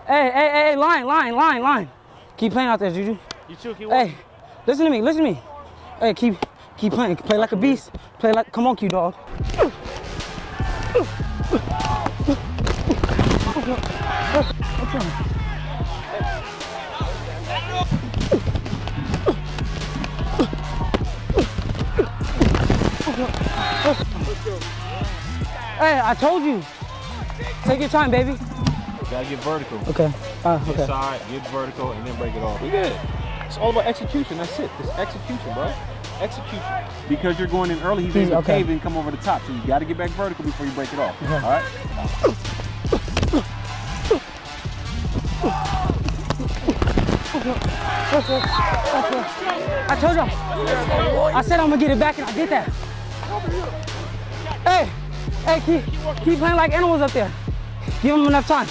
Hey, line. Keep playing out there, Juju. You too, keep Hey, listen to me. Hey, keep playing. Play like a beast. Play like, come on, Q-Dog. Hey, I told you. Take your time, baby. You gotta get vertical. Okay. Okay. Get side, get vertical, and then break it off. We good. It's all about execution. That's it. It's execution, bro. Execution. Because you're going in early, he's able to cave and come over the top. So you got to get back vertical before you break it off. Okay. All right? I told you. I said I'm gonna get it back, and I did that. Hey, keep playing like animals up there. Give them enough time.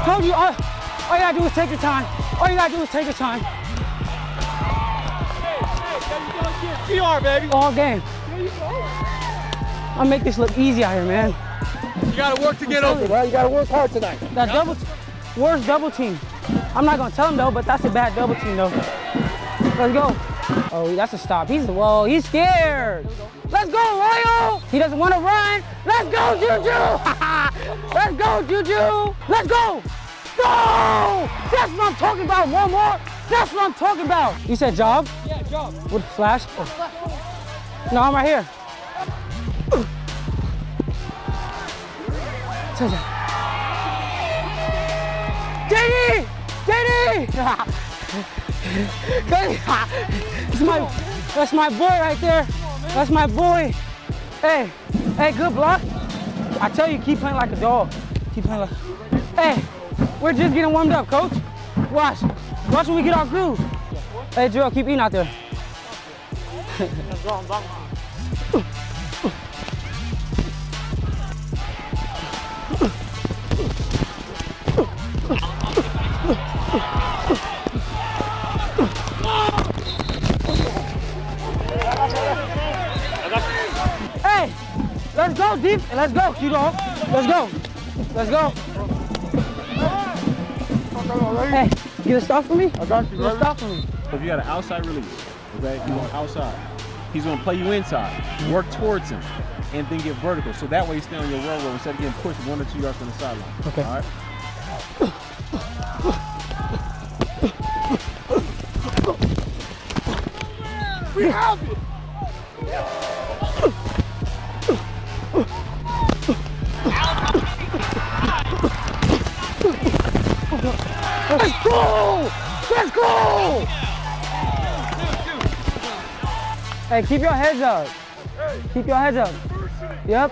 Told you, all you gotta do is take your time. All you gotta do is take your time. PR, baby. All game. I'll make this look easy out here, man. You gotta work to get over, bro. You gotta work hard tonight. That worst double team. I'm not gonna tell him though, but that's a bad double team though. Let's go. Oh, that's a stop. He's scared. Let's go, Royal. He doesn't want to run. Let's go, Juju. Let's go, Juju. Let's go. Go. That's what I'm talking about. One more. That's what I'm talking about. You said job? Yeah, job. With flash? Oh. No, I'm right here. JD! That's my boy right there. That's my boy. Hey, good block. I tell you, keep playing like a dog. Keep playing like. Hey, we're just getting warmed up, coach. Watch when we get our groove. Hey, Joel, keep eating out there. Hey, let's go deep. Let's go, Q-Dog. Let's go. Hey, get a stop for me? I got you, get a stop for me. If you got an outside release, okay, you want outside. He's gonna play you inside, work towards him, and then get vertical. So that way you stay on your railroad instead of getting pushed 1 or 2 yards from the sideline. Okay. All right? We have it! Let's go! Let's go! Hey, keep your heads up. Keep your heads up. Yep.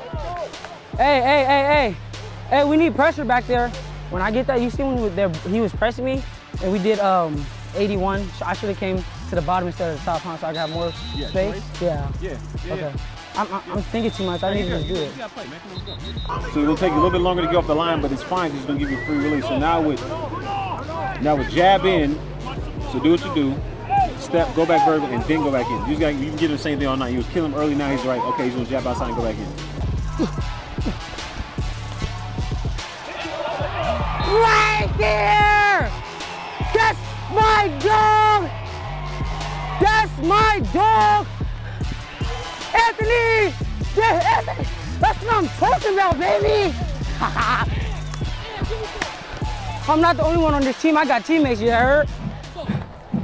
Hey, we need pressure back there. When I get that, you see when he was pressing me, and we did 81. I should have came to the bottom instead of the top, so I got more space. Yeah. Okay. I'm thinking too much. I need to just do it. So it'll take you a little bit longer to get off the line, but it's fine. It's gonna give you a free release. So now with jab in, so do what you do. Step, go back vertical, and then go back in. You can get him the same thing all night. He was killing him early, now he's right. Okay, he's gonna jab outside and go back in. Right there! That's my dog! That's my dog! Anthony! Yeah, Anthony! That's what I'm talking about, baby! I'm not the only one on this team. I got teammates, you heard?